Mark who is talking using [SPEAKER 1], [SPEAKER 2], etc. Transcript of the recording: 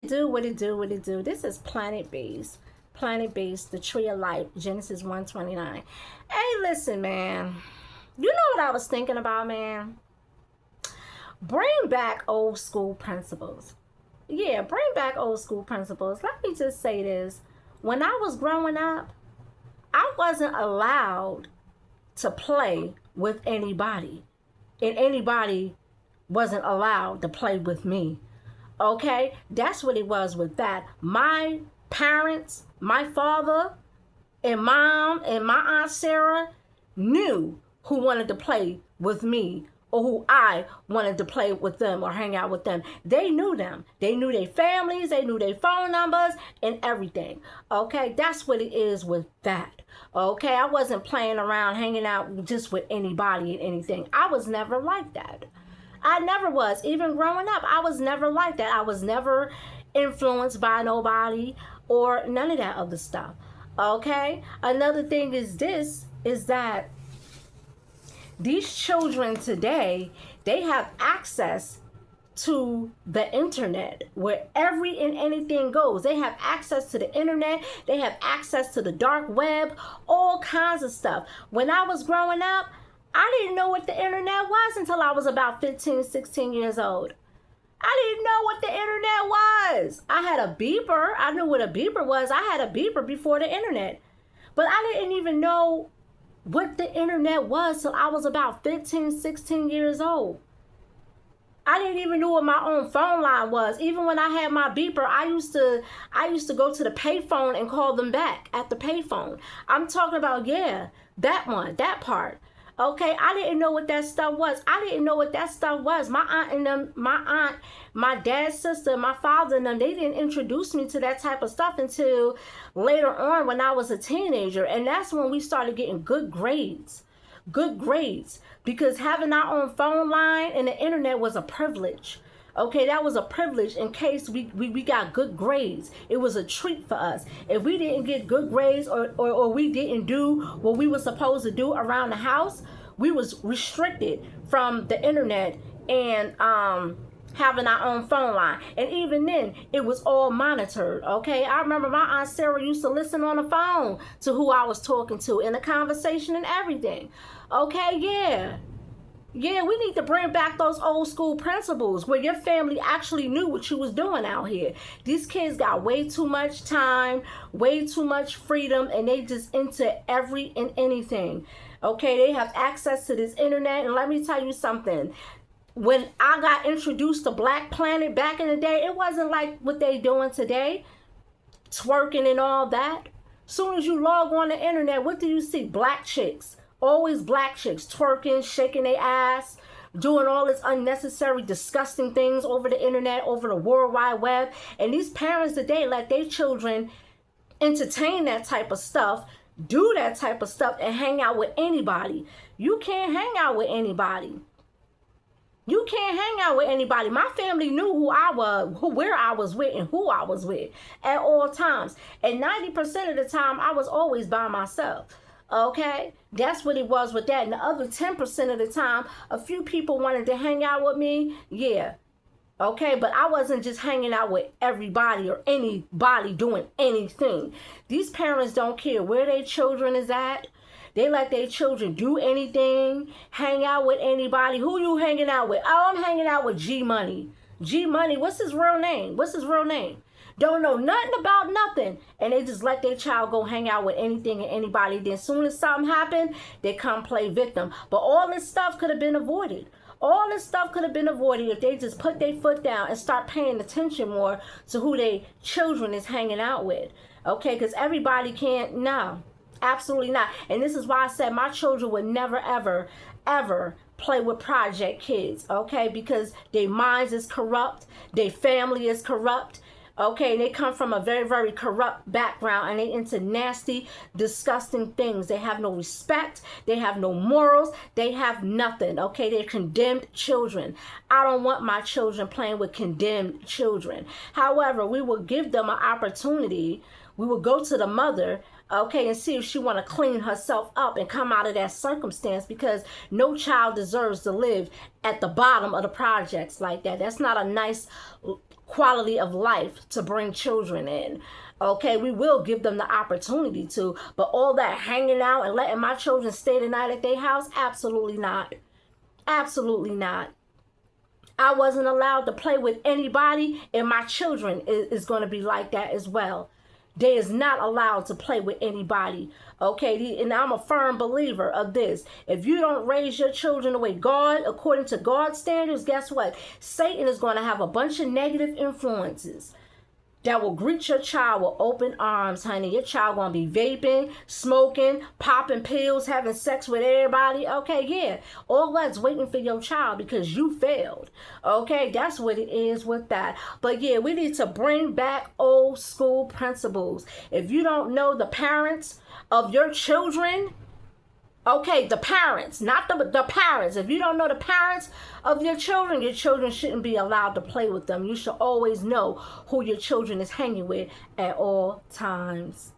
[SPEAKER 1] What it do? This is Planet Base. Planet Base, the tree of life, Genesis 129. Hey, listen, man. You know what I was thinking about, man? Bring back old school principles. Yeah, bring back old school principles. Let me just say this. When I was growing up, I wasn't allowed to play with anybody. And anybody wasn't allowed to play with me. Okay, that's what it was with that. My parents, my father and mom and my aunt Sarah knew who wanted to play with me or who I wanted to play with them or hang out with them. They knew them. They knew their families, they knew their phone numbers and everything. Okay, that's what it is with that. Okay, I wasn't playing around, hanging out just with anybody and anything. I was never like that. I never was. Even growing up, I was never like that. I was never influenced by nobody or none of that other stuff. Okay? Another thing is that these children today, they have access to the internet where every and anything goes. They have access to the internet. They have access to the dark web, all kinds of stuff. When I was growing up, I didn't know what the internet was until I was about 15, 16 years old. I didn't know what the internet was. I had a beeper. I knew what a beeper was. I had a beeper before the internet. But I didn't even know what the internet was till I was about 15, 16 years old. I didn't even know what my own phone line was. Even when I had my beeper, I used to go to the payphone and call them back at the payphone. I'm talking about, yeah, that one, that part. Okay, I didn't know what that stuff was. I didn't know what that stuff was. My aunt and them, my dad's sister, my father and them, they didn't introduce me to that type of stuff until later on when I was a teenager. And that's when we started getting good grades. Good grades. Because having our own phone line and the internet was a privilege. Okay, that was a privilege in case we got good grades. It was a treat for us. If we didn't get good grades or we didn't do what we were supposed to do around the house, we was restricted from the internet and having our own phone line. And even then, it was all monitored, okay? I remember my Aunt Sarah used to listen on the phone to who I was talking to in the conversation and everything. Okay, yeah. Yeah, we need to bring back those old school principles where your family actually knew what you was doing out here. These kids got way too much time, way too much freedom, and they just into every and anything. Okay, they have access to this internet, and let me tell you something. When I got introduced to Black Planet back in the day, it wasn't like what they doing today, twerking and all that. Soon as you log on the internet, what do you see? Black chicks. Always black chicks twerking, shaking their ass, doing all this unnecessary, disgusting things over the internet, over the World Wide Web. And these parents today let their children entertain that type of stuff, do that type of stuff, and hang out with anybody. You can't hang out with anybody. You can't hang out with anybody. My family knew who I was, where I was with, and who I was with at all times. And 90% of the time, I was always by myself. Okay, that's what it was with that. And the other 10% of the time, a few people wanted to hang out with me. Yeah. Okay, but I wasn't just hanging out with everybody or anybody doing anything. These parents don't care where their children is at. They let their children do anything, hang out with anybody. Who you hanging out with? Oh, I'm hanging out with G Money. G Money, what's his real name? What's his real name? Don't know nothing about nothing. And they just let their child go hang out with anything and anybody. Then as soon as something happened, they come play victim. But all this stuff could have been avoided. All this stuff could have been avoided if they just put their foot down and start paying attention more to who their children is hanging out with. Okay, because everybody can't, no, absolutely not. And this is why I said my children would never, ever, ever play with project kids, okay? Because their minds is corrupt, their family is corrupt. Okay, they come from a very, very corrupt background and they into nasty, disgusting things. They have no respect. They have no morals. They have nothing. Okay, they're condemned children. I don't want my children playing with condemned children. However, we will give them an opportunity. We will go to the mother, okay, and see if she want to clean herself up and come out of that circumstance, because no child deserves to live at the bottom of the projects like that. That's not a nice quality of life to bring children in. Okay, we will give them the opportunity to, but all that hanging out and letting my children stay the night at their house, absolutely not. Absolutely not. I wasn't allowed to play with anybody, and my children is going to be like that as well. They is not allowed to play with anybody. Okay, and I'm a firm believer of this. If you don't raise your children the way God, according to God's standards, guess what? Satan is going to have a bunch of negative influences that will greet your child with open arms, honey. Your child gonna be vaping, smoking, popping pills, having sex with everybody. Okay, yeah. All that's waiting for your child because you failed. Okay, that's what it is with that. But yeah, we need to bring back old school principles. If you don't know the parents of your children, okay, the parents, not the parents. If you don't know the parents of your children shouldn't be allowed to play with them. You should always know who your children is hanging with at all times.